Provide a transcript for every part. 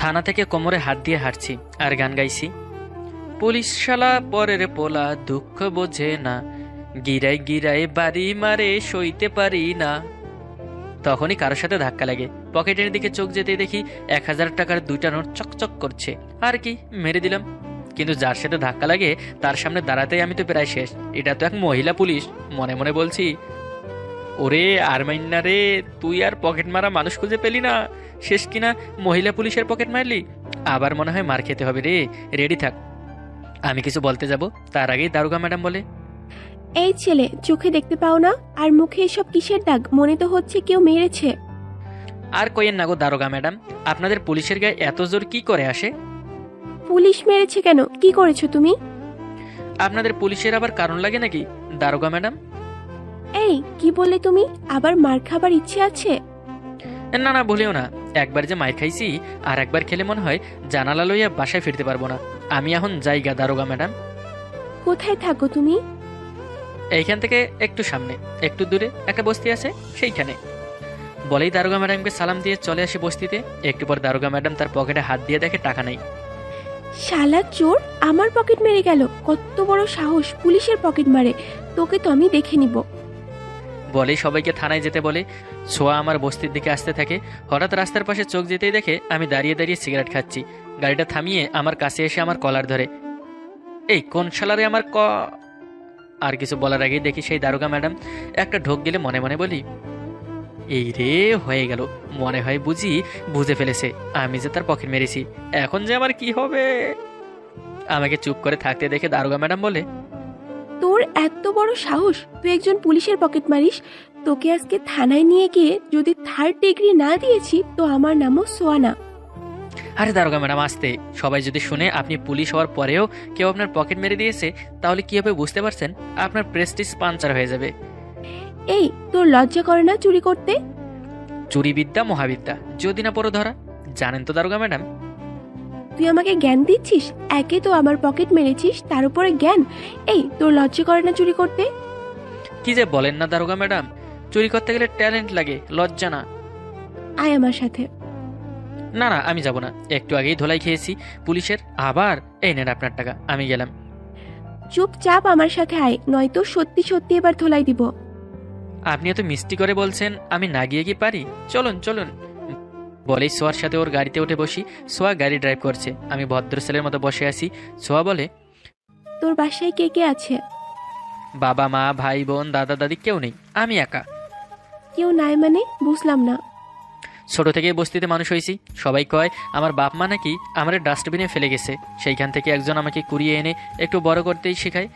থানা থেকে কোমরে হাত দিয়ে হাঁটছি আর গান গাইছি। পুলিশ শালা পরের পোলা, দুঃখ বোঝে না, গিরায় গিরায় বাড়ি মারে, সইতে পারি না। তখনই কারোর সাথে ধাক্কা লাগে। পকেটের দিকে চোখ যেতেই দেখি 1000 টাকার 2টা নোট চকচক করছে। আর কি, মেরে দিলাম। কিন্তু যার সাথে ধাক্কা লাগে তার সামনে দাঁড়াতেই আমি তো প্রায় শেষ। এটা তো এক মহিলা পুলিশ। মনে মনে বলছি, ওরে আরমাইন্না রে, তুই আর পকেট মারা মানুষ খুঁজে পেলি না, শেষ কিনা মহিলা পুলিশের পকেট মারলি। আবার মনে হয় মার খেতে হবে রে, রেডি থাক। আমি কিছু বলতে যাব, তার আগেই দারোগা ম্যাডাম বলে, এই ছেলে, চোখে দেখতে পাও না? আর মুখে এসব কিসের দাগ? মনে তো হচ্ছে কেউ মেরেছে। আর কইেন না গো দারোগা ম্যাডাম, আপনাদের পুলিশের গায়ে এত জোর কি করে আসে? পুলিশ মেরেছে কেন? কি করেছো তুমি? আপনাদের পুলিশের আবার কারণ লাগে নাকি দারোগা ম্যাডাম? এই কি বললে তুমি? আবার মার খাবার ইচ্ছে আছে? না না, বলিও না। একবার যে মাইর খাইছি, আর একবার খেলে মনে হয় জানালা লইয়া বাসায় ফিরতে পারবো না। আমি এখন জায়গা দারোগা ম্যাডাম। কোথায় থাকো তুমি? এইখান থেকে একটু সামনে, একটু দূরে একটা বস্তি আছে, সেইখানে। বলেই দারোগা ম্যাডামকে সালাম দিয়ে চলে আসে বস্তিতে। একটু পর দারোগা ম্যাডাম তার পকেটে হাত দিয়ে দেখে টাকা নেই। শালা চোর, আমার পকেট মেরে গেল! কত বড় সাহস, পুলিশের পকেট মারে! তোকে তো আমি দেখে নিব। বলেই সবাইকে থানায় যেতে বলে। ছোঁয়া আমার বস্তির দিকে আসতে থাকে। হঠাৎ রাস্তার পাশে চোখ যেতেই দেখে আমি দাঁড়িয়ে দাঁড়িয়ে সিগারেট খাচ্ছি। গাড়িটা থামিয়ে আমার কাছে এসে আমার কলার ধরে। এই কোন শালারে আমার আর কিছু বলার আগেই দেখি সেই দারোগা ম্যাডাম একটা ঢোক গেলে মনে মনে বলি, এই রে, হয়ে গেল। মনে হয় বুঝে ফেলেছে আমি যে তার পকেট মেরেছি। এখন যে আমার কি হবে? আমাকে চুপ করে থাকতে দেখে দারোগা ম্যাডাম বলে, তোর এত বড় সাহস, তুই একজন পুলিশের পকেট মারিস? তোকে আজকে থানায় নিয়ে গিয়ে যদি 3rd ডিগ্রি না দিয়েছি তো আমার নামও সোয়ানা। আরে দারোগা ম্যাডাম আসতে, সবাই যদি শুনে আপনি পুলিশ হওয়ার পরেও কেউ আপনার পকেট মেরে দিয়েছে, তাহলে কি হবে বুঝতে পারছেন? আপনার প্রেস্টিজ পাঞ্চার হয়ে যাবে। এই, তোর লজ্জা করে না চুরি করতে? চুরি বিদ্যা মহাবিদ্যা, যদি না পড়ো ধরা। জানেন তো দারোগা ম্যাডাম। তুই আমাকে জ্ঞান দিচ্ছিস? একে তো আমার পকেট মেরেছিস, তার উপরে জ্ঞান? এই, তোর লজ্জা করে না চুরি করতে? কি যে বলেন না দারোগা ম্যাডাম, চুরি করতে গেলে ট্যালেন্ট লাগে, লজ্জা না। আয় আমার সাথে। না না, আমি যাব না। একটু আগেই ধোলাই খেয়েছি পুলিশের। আবার এই নেন আপনার টাকা, আমি গেলাম। চুপচাপ আমার সাথে আয়, নয়তো সত্যি সত্যি এবার ধোলাই দিব। আপনি এত মিষ্টি করে বলছেন, আমি না গিয়ে কি পারি? চলুন চলুন। বলেই সোয়ার সাথে ওর গাড়িতে উঠে বসি। সোয়া গাড়ি ড্রাইভ করছে, আমি ভদ্র ছেলের মতো বসে আছি। সোয়া বলে, তোর বাসায় কে কে আছে? বাবা মা ভাই বোন দাদা দাদি কেউ নেই, আমি একা। কেউ নাই মানে? বুঝলাম না। ছোট থেকেই বস্তিতে মানুষ হয়েছি। সবাই কয় আমার বাপ মা নাকি আমার ডাস্টবিনে ফেলে গেছে। সেইখান থেকে একজন আমাকে কুড়িয়ে এনে একটু বড় করতেই শেখায়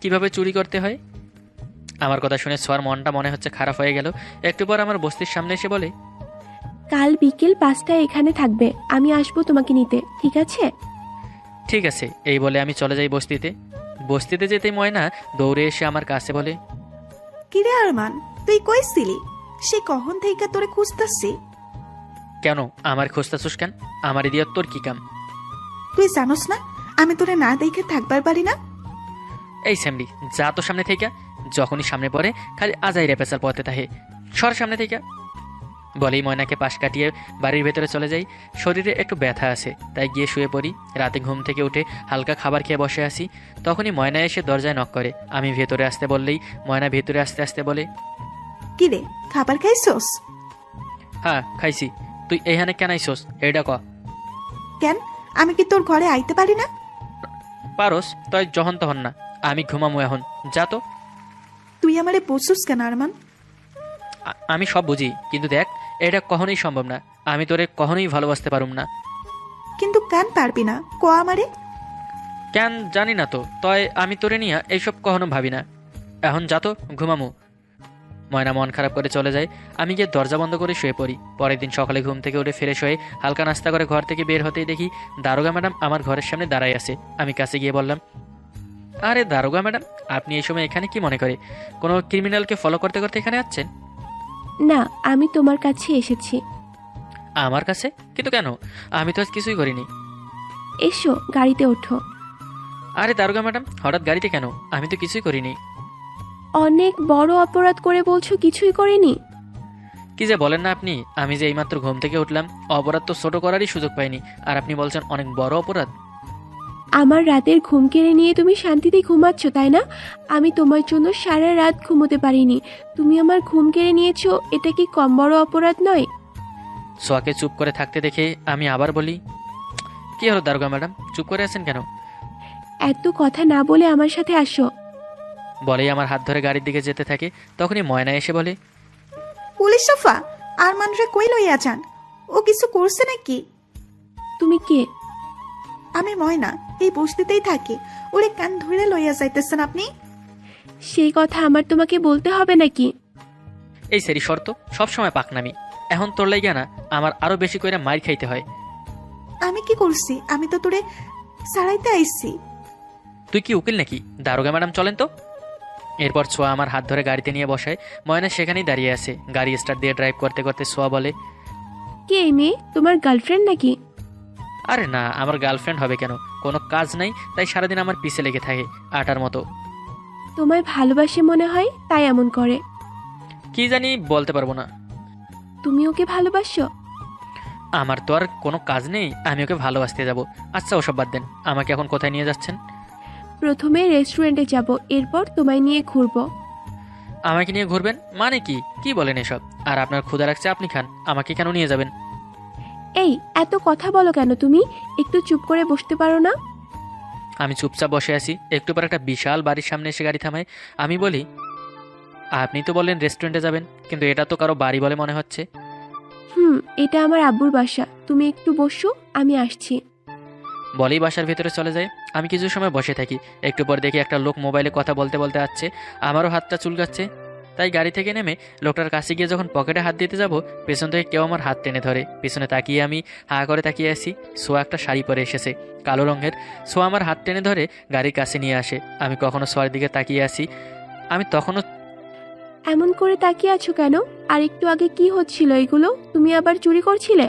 কিভাবে চুরি করতে হয়। আমার কথা শুনে সোয়ার মনটা মনে হচ্ছে খারাপ হয়ে গেল। একটু পর আমার বস্তির সামনে এসে বলে, কাল বিকেল 5টায় এখানে থাকবে, আমি আসবো তোমাকে নিতে, ঠিক আছে? ঠিক আছে। এই বলে আমি চলে যাই বস্তিতে। বস্তিতে যেতেই ময়না দৌড়ে এসে আমার কাছে বলে, কিরে আরমান, তুই কইছিলি? সে কখন থেকে তোরে খুঁজতাছি। কেন আমার খুঁজতাছুস কেন? আমার দিয়ে তোর কি কাম? তুই জানোস না আমি তোরে না দেখে থাকবার পারি না? এই স্যামডি, যা তো সামনে থেকে। যখনই সামনে পড়ে খালি আজাই রেপেসার পথে তাহে, সর সামনে থেকে। বলেই ময়নাকে পাশ কাটিয়ে বাড়ির ভেতরে চলে যাই। শরীরে একটু ব্যথা আছে, তাই গিয়ে শুয়ে পড়ি। রাতে ঘুম থেকে উঠে হালকা খাবার খেয়ে বসে আসি। তখনই ময়না এসে দরজায় নক করে। আমি ভেতরে আসতে বললেই ময়না ভেতরে আসতে আসতে বলে, কিরে, খাবার খাইছস? হ্যাঁ খাইছি। তুই এইখানে কেন আইসোস এইটা ক? কেন, আমি কি তোর ঘরে আইতে পারি না? পারস, তই যখন তখন না। আমি ঘুমামু এখন, যা তো। তুই আমারে বুঝছস কেন আরমান? আমি সব বুঝি, কিন্তু দেখ, এটা কখনোই সম্ভব না। আমি তোরে কখনোই ভালোবাসতে পারুম না। কিন্তু কেন পারবি না ক আমারে? কেন জানি না তো, তয় আমি তোরে নিয়ে এইসব কখনো ভাবি না। এখন যা তো, ঘুমামু। ময়না মন খারাপ করে চলে যায়। আমি গিয়ে দরজা বন্ধ করে শুয়ে পড়ি। পরের দিন সকালে ঘুম থেকে উঠে ফ্রেশ হয়ে হালকা নাস্তা করে ঘর থেকে বের হতেই দেখি দারোগা ম্যাডাম আমার ঘরের সামনে দাঁড়াই আছে। আমি কাছে গিয়ে বললাম, আরে দারোগা ম্যাডাম, আপনি এই সময় এখানে কি মনে করে? কোনো ক্রিমিনালকে ফলো করতে করতে এখানে আছেন? না, আমি তোমার কাছে এসেছি। আমার কাছে? কিন্তু কেন? আমি তো আজ কিছুই করিনি। এসো, গাড়িতে ওঠো। আরে দারোগা ম্যাডাম, হঠাৎ গাড়িতে কেন? আমি তো কিছুই করিনি। অনেক বড় অপরাধ করে বলছো কিছুই করিনি? কি যে বলেন না আপনি, আমি যে এইমাত্র ঘুম থেকে উঠলাম, অপরাধ তো ছোট করারই সুযোগ পাইনি, আর আপনি বলছেন অনেক বড় অপরাধ। আমার রাতের ঘুম কেড়ে নিয়ে তুমি শান্তিতে ঘুমাচ্ছ, তাই না? আমি তোমার জন্য সারা রাত ঘুমোতে পারিনি, তুমি আমার ঘুম কেড়ে নিয়েছো, এটা কি কম বড় অপরাধ নয়? সোয়াকে চুপ করে থাকতে দেখে আমি আবার বলি, কি হলো দারোগা ম্যাডাম, চুপ করে আছেন কেন? এত কথা না বলে আমার সাথে আসো। বলেই আমার হাত ধরে গাড়ির দিকে যেতে থাকে। তখনই ময়না এসে বলে, পুলিশ সফা আর মানুষে কই লইয়া যান? ও কিছু করছে নাকি? তুমি কে? আমি ময়না, এই বস্তিতেই থাকি। ওরে কান ধরে লইয়া যাইতেছেন আপনি? সেই কথা আমার তোমাকে বলতে হবে নাকি? এই সেরি শর্ত সবসময় পাকনামি, এখন তোর লাইগা না আমার আরো বেশি করে মার খাইতে হয়। আমি কি করছি? আমি তো তোরে সারাইতে আইছি। তুই কি উকিল নাকি? দারোগা ম্যাডাম চলেন তো। এরপর সোয়া আমার হাত ধরে গাড়িতে নিয়ে বসায়। ময়না সেখানেই দাঁড়িয়ে আছে। গাড়ি স্টার্ট দিয়ে ড্রাইভ করতে করতে সোয়া বলে, কে এই মেয়ে? তোমার গার্লফ্রেন্ড নাকি? আরে না, আমার গার্লফ্রেন্ড হবে কেন, কোনো কাজ নাই তাই সারাদিন আমার পিছে লেগে থাকে আটার মতো। তোমায় ভালোবাসে মনে হয়, তাই এমন করে। কি জানি, বলতে পারবো না। তুমি ওকে ভালোবাসো? আমার তো আর কোনো কাজ নেই, আমি ওকে ভালোবাসতে যাব। আচ্ছা ওসব বাদ দেন, আমাকে এখন কোথায় নিয়ে যাচ্ছেন? প্রথমে রেস্টুরেন্টে যাব, এরপর তোমায় নিয়ে ঘুরবো। আমাকে নিয়ে ঘুরবেন মানে কি? কি বলেন এসব? আর আপনার ক্ষুধা রাখছে, আপনি খান, আমাকে কেন নিয়ে যাবেন? এই, এত কথা বলো কেন তুমি? একটু চুপ করে বসতে পারো না? আমি চুপচাপ বসে আছি। একটু পর একটা বিশাল বাড়ির সামনে এসে গাড়ি থামায়। আমি বলি, আপনি তো বললেন রেস্টুরেন্টে যাবেন, কিন্তু এটা তো কারো বাড়ি বলে মনে হচ্ছে। এটা আমার আব্বুর বাসা, তুমি একটু বসো, আমি আসছি। বলেই বাসার ভেতরে চলে যায়। আমি কিছু সময় বসে থাকি। একটু পর দেখি একটা লোক মোবাইলে কথা বলতে বলতে আসছে। আমারও হাতটা চুলকাচ্ছে, তাই গাড়ি থেকে নেমে লোকটার কাছে গিয়ে যখন পকেটে হাত দিতে যাব, পেছন থেকে কেউ আমার হাত টেনে ধরে। পিছনে তাকিয়ে আমি হা করে তাকিয়ে আসি। সোয়া একটা শাড়ি পরে এসেছে, কালো রঙের। সোয়া আমার হাত টেনে ধরে গাড়ির কাছে নিয়ে আসে। আমি কখনো সোয়ার দিকে তাকিয়ে আসি। আমি তখনও এমন করে তাকিয়ে আছো কেন? আর একটু আগে কি হচ্ছিল এগুলো? তুমি আবার চুরি করছিলে?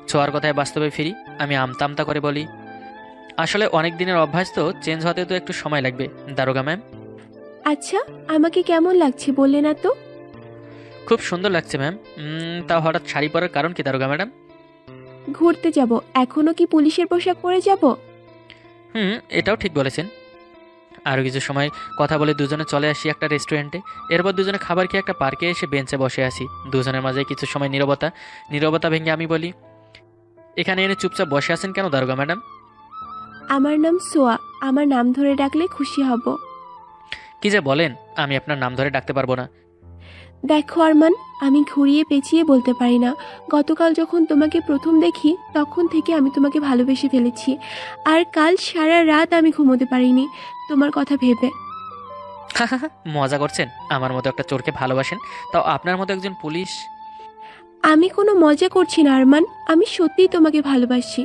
ছোঁয়ার কথায় বাস্তবে ফিরি। আমি আমতা আমতা করে বলি, আসলে অনেক দিনের অভ্যাস তো, চেঞ্জ হতে তো একটু সময় লাগবে দারোগা ম্যাম। আচ্ছা, আমাকে কেমন লাগছে বললে না তো? খুব সুন্দর লাগছে ম্যাম। তা হঠাৎ শাড়ি পরার কারণ কি দারোগা ম্যাডাম? ঘুরতে যাব, এখনো কি পুলিশের পোশাক পরে যাব? এটাও ঠিক বলেছেন। আরও কিছু সময় কথা বলে দুজনে চলে আসি একটা রেস্টুরেন্টে। এরপর দুজনে খাবার খেয়ে একটা পার্কে এসে বেঞ্চে বসে আসি। দুজনের মাঝে কিছু সময় নীরবতা ভেঙে আমি বলি, এখানে এনে চুপচাপ বসে আছেন কেন দারোগা ম্যাডাম? আমার নাম সোয়া, আমার নাম ধরে ডাকলে খুশি হব। কি যে বলেন, আমি আপনার নাম ধরে ডাকতে পারবো না। দেখো আরমান, আমি ঘুরিয়ে পেঁচিয়ে বলতে পারি না। গতকাল যখন তোমাকে প্রথম দেখি, তখন থেকে আমি তোমাকে ভালোবেসে ফেলেছি। আর কাল সারা রাত আমি ঘুমোতে পারিনি তোমার কথা ভেবে। মজা করছেন? আমার মতো একটা চোরকে ভালোবাসেন, তাও আপনার মতো একজন পুলিশ। আমি কোনো মজা করছি না আরমান, আমি সত্যিই তোমাকে ভালোবাসি।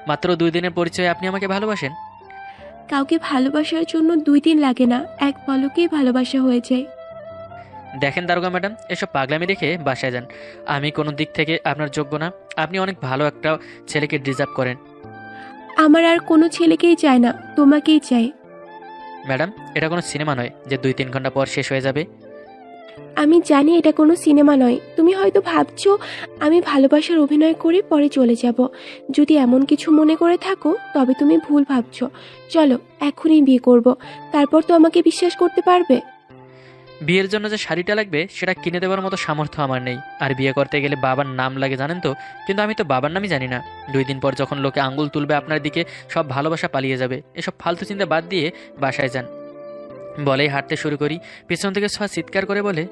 মাত্র 2 দিনের পরিচয়ে আপনি আমাকে ভালোবাসেন? কাউকে ভালোবাসার জন্য 2 দিন লাগে না, এক পলকেই ভালোবাসা হয়ে যায়। দেখেন দারোগা ম্যাডাম, এসব পাগলামি রেখে বাসায় যান। আমি কোনো দিক থেকে আপনার যোগ্য না। আপনি অনেক ভালো একটা ছেলেকে ডিজার্ভ করেন। আমার আর কোনো ছেলেকেই চাই না, তোমাকেই চাই। ম্যাডাম, এটা কোনো সিনেমা নয় যে 2-3 ঘন্টা পর শেষ হয়ে যাবে। আমি জানি এটা কোনো সিনেমা নয়। তুমি হয়তো ভাবছো আমি ভালোবাসার অভিনয় করে পরে চলে যাব। যদি এমন কিছু মনে করে থাকো, তবে তুমি ভুল ভাবছো। চলো, এখনই বিয়ে করব, তারপর তো আমাকে বিশ্বাস করতে পারবে। বিয়ের জন্য যে শাড়িটা লাগবে সেটা কিনে দেওয়ার মতো সামর্থ্য আমার নেই। আর বিয়ে করতে গেলে বাবার নাম লাগে জানেন তো, কিন্তু আমি তো বাবার নামই জানি না। 2 দিন পর যখন লোকে আঙ্গুল তুলবে আপনার দিকে, সব ভালোবাসা পালিয়ে যাবে। এসব ফালতু চিন্তা বাদ দিয়ে বাসায় যান। বলেই হাঁটতে শুরু করি। পিছন থেকে সোয়া চিৎকার করে বলে,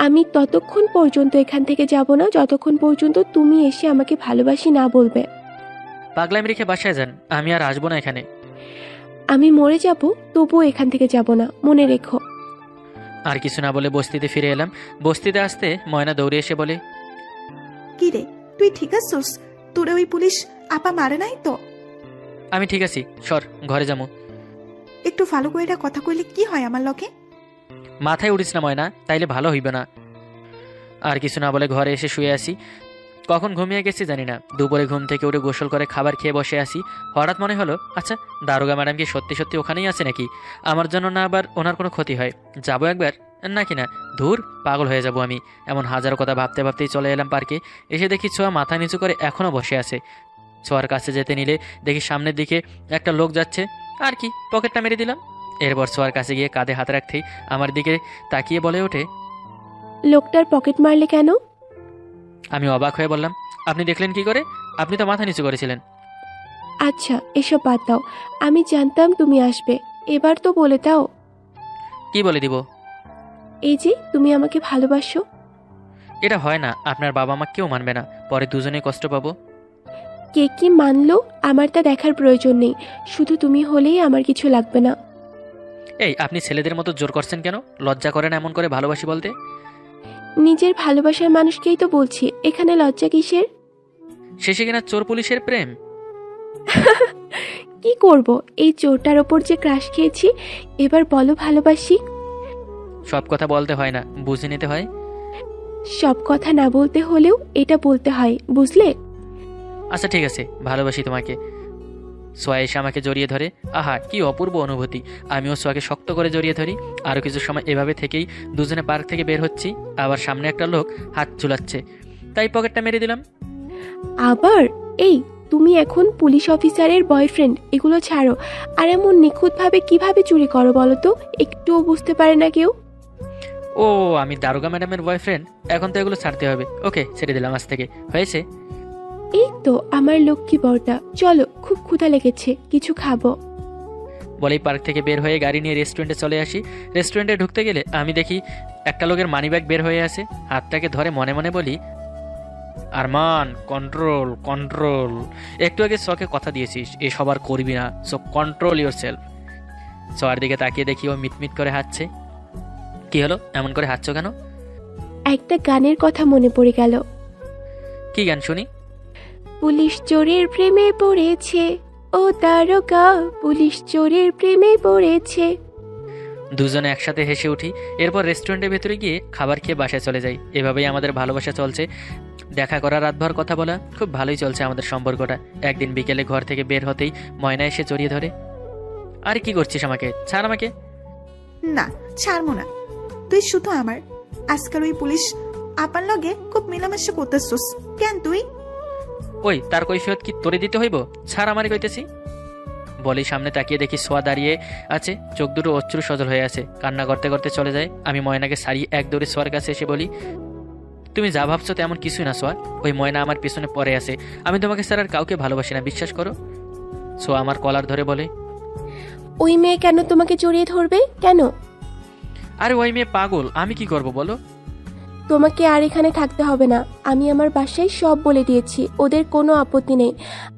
আমি ততক্ষণ পর্যন্ত এখান থেকে যাব না, যতক্ষণ পর্যন্ত তুমি এসে আমাকে ভালোবাসি না বলবে। পাগলামি রেখে বাসায় যান, আমি আর আসবো না এখানে। আমি মরে যাব, তবুও এখান থেকে যাব না, মনে রেখো। আর কিছু না বলে বস্তিতে ফিরে এলাম। বস্তিতে আসতে ময়না দৌড়ে এসে বলে, কি রে, তুই ঠিক আছিস? তোরে ওই পুলিশ আপা মারে নাই তো? আমি ঠিক আছি, সর, ঘরে যাবো। একটু ভালো করে কথা কইলে কি হয় আমার লগে? মাথায় উঠিস না ময়না, তাইলে ভালো হইবে না। আর কিছু না বলে ঘরে এসে শুয়ে আসি। কখন ঘুমিয়ে গেছি জানি না। দুপুরে ঘুম থেকে উঠে গোসল করে খাবার খেয়ে বসে আসি। হঠাৎ মনে হলো, আচ্ছা দারোগা ম্যাডাম কি সত্যি সত্যি ওখানেই আছে নাকি? আমার জন্য না আবার ওনার কোনো ক্ষতি হয়, যাবো একবার নাকি না, ধুর, পাগল হয়ে যাব আমি। এমন হাজারো কথা ভাবতে ভাবতেই চলে এলাম পার্কে। এসে দেখি ছোঁয়া মাথা নিচু করে এখনও বসে আছে। ছোঁয়ার কাছে যেতে নিলে দেখি সামনের দিকে একটা লোক যাচ্ছে, আর কি পকেটটা মেরে দিলাম। এরপর ছোঁয়ার কাছে গিয়ে কাঁধে হাত রাখতেই আমার দিকে তাকিয়ে বলে ওঠে। লোকটার পকেট মারলে কেন? আমি অবাক হয়ে বললাম, আপনি দেখলেন কি করে? আপনি তো মাথা নিচু করেছিলেন। আচ্ছা, এসব বাদ দাও। আমি জানতাম তুমি আসবে। এবার তো বলে দাও। কি বলে দিব? এই যে তুমি আমাকে ভালোবাসো। এটা হয় না, আপনার বাবা মা কেউ মানবে না, পরে দুজনেই কষ্ট পাবো। কে কি মানলো আমার তা দেখার প্রয়োজন নেই। শুধু তুমি হলেই আমার কিছু লাগবে না। এই, আপনি ছেলেদের মতো জোর করছেন কেন? লজ্জা করে না এমন করে ভালোবাসি বলতে? নিজের ভালোবাসার মানুষকেই তো বলছি, এখানে লজ্জা কিসের? শেষে কিনা চোর পুলিশের প্রেম। কি করব, এই চোরটার ওপর যে ক্রাশ খেয়েছি। এবার বলো ভালোবাসি। সব কথা বলতে হয় না, বুঝে নিতে হয়। সব কথা না বলতে হলেও এটা বলতে হয়, বুঝলে? আচ্ছা ঠিক আছে, ভালোবাসি তোমাকে। সোয়া এসে আমাকে জড়িয়ে ধরে। আহা, কি অপূর্ব অনুভূতি। আমিও সোয়াকে শক্ত করে জড়িয়ে ধরি। আরও কিছু সময় এভাবে থেকেই দুজনে পার্ক থেকে বের হচ্ছি। আবার সামনে একটা লোক হাত ঝুলাচ্ছে, তাই পকেটটা মেরে দিলাম। আবার এই, তুমি এখন পুলিশ অফিসারের বয়ফ্রেন্ড, এগুলো ছাড়ো। আর এমন নিখুঁতভাবে কিভাবে চুরি করো বলো তো? একটুও বুঝতে পারে না কেউ। ও, আমি দারোগা ম্যাডামের বয়ফ্রেন্ড, এখন তো এগুলো ছাড়তে হবে। ওকে, ছেড়ে দিলাম আজ থেকে, হয়েছে? এই তো আমার লক্ষ্মী বরটা, চলো, খুব ক্ষুধা লেগেছে, কিছু খাবো। বলেই পার্ক থেকে বের হয়ে গাড়ি নিয়ে রেস্টুরেন্টে চলে আসি। রেস্টুরেন্টে ঢুকতে গেলে আমি দেখি একটা লোকের মানিব্যাগ বের হয়ে আসে। হাতটাকে ধরে মনে মনে বলি, আরমান, কন্ট্রোল কন্ট্রোল। একটু আগে সোকে কথা দিয়েছিস এসব আর করবি না, সো কন্ট্রোল ইউর সেলফ। সোয়ার দিকে তাকিয়ে দেখি ও মিটমিট করে হাঁটছে। কি হলো, এমন করে হাঁটছো কেন? একটা গানের কথা মনে পড়ে গেল। কি গান শুনি? পুলিশ চোরের প্রেমে পড়েছে, ও দারোগা পুলিশ চোরের প্রেমে পড়েছে। দুজনে একসাথে হেসে উঠি। এরপর রেস্টুরেন্টের ভেতরে গিয়ে খাবার খেয়ে বাসায় চলে যাই। এভাবেই আমাদের ভালোবাসা চলছে। দেখা করা, রাতভর কথা বলা, খুব ভালোই চলছে আমাদের সম্পর্কটা। একদিন বিকেলে ঘর থেকে বের হতেই ময়না এসে জড়িয়ে ধরে। আরে কি করছিস আমাকে? ছাড় আমাকে। না, ছাড়বো না। তুই শুধু আমার। আজকাল ওই পুলিশ আপার লগে খুব মেলামেশা করতেছস কেন তুই? ওই, তার কৈফিয়ত কি তোরে দিতে হইব? ছাড় আমারই কইতেছি। বলেই সামনে তাকিয়ে দেখি সোয়া দাঁড়িয়ে আছে, চোখ দুটো অশ্রু সজল হয়ে আছে, কান্না করতে করতে চলে যায়। আমি ময়নাকে সারিয়ে এক দৌড়ে সোয়ার কাছে এসে বলি, তুমি যা ভাবছো তেমন কিছুই না সোয়া। ওই ময়না আমার পিছনে পড়ে আছে। আমি তোমাকে স্যার আর কাউকে ভালোবাসি না, বিশ্বাস করো। সোয়া আমার কলার ধরে বলে, ওই মেয়ে কেন তোমাকে জড়িয়ে ধরবে? কেন? আরে ওই মেয়ে পাগল, আমি কি করব বলো? তোমাকে আর এখানে থাকতে হবে না। আমি আমার বাসায় সব বলে দিয়েছি, ওদের কোনো আপত্তি নেই।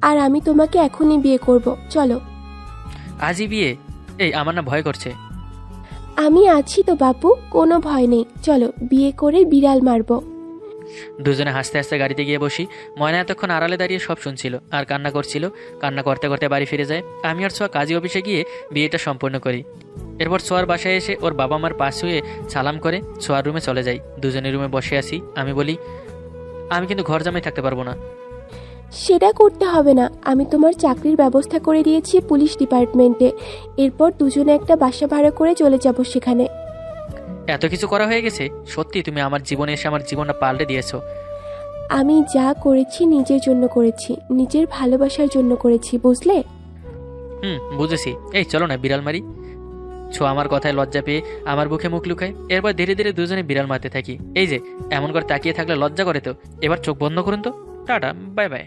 আর আমি তোমাকে এখনই বিয়ে করব, চলো। আজই বিয়ে? এই, আমার না ভয় করছে। আমি আছি তো বাপু, কোনো ভয় নেই, চলো বিয়ে করে বিড়াল মারবো। দুজনে হাসতে হাসতে গাড়িতে গিয়ে বসি। ময়না এতক্ষণ আড়ালে দাঁড়িয়ে সব শুনছিল আর কান্না করছিল। কান্না করতে করতে বাড়ি ফিরে যায়। আমি আর ছোঁয়া কাজী অফিসে গিয়ে বিয়েটা সম্পন্ন করি। এরপর ছোঁয়ার বাসায় এসে ওর বাবা মার পাশ হয়ে সালাম করে ছোঁয়ার রুমে চলে যাই। দুজনের রুমে বসে আছি। আমি বলি, আমি কিন্তু ঘর জামাই থাকতে পারবো না। সেটা করতে হবে না, আমি তোমার চাকরির ব্যবস্থা করে দিয়েছি পুলিশ ডিপার্টমেন্টে। এরপর দুজনে একটা বাসা ভাড়া করে চলে যাব সেখানে। এত কিছু করা হয়ে গেছে? সত্যি তুমি আমার জীবনে এসে আমার জীবনটা পাল্টে দিয়েছো। আমি যা করেছি নিজের জন্য করেছি, নিজের ভালোবাসার জন্য করেছি, বুঝলে? বুঝেছি। এই চলো না বিড়াল মারি। ছোঁয়া আমার কথায় লজ্জা পেয়ে আমার বুকে মুখ লুকায়। এরপর ধীরে ধীরে দুজনে বিড়াল মারতে থাকি। এই যে এমন করে তাকিয়ে থাকলে লজ্জা করে তো। এবার চোখ বন্ধ করুন তো। Tata, bye bye.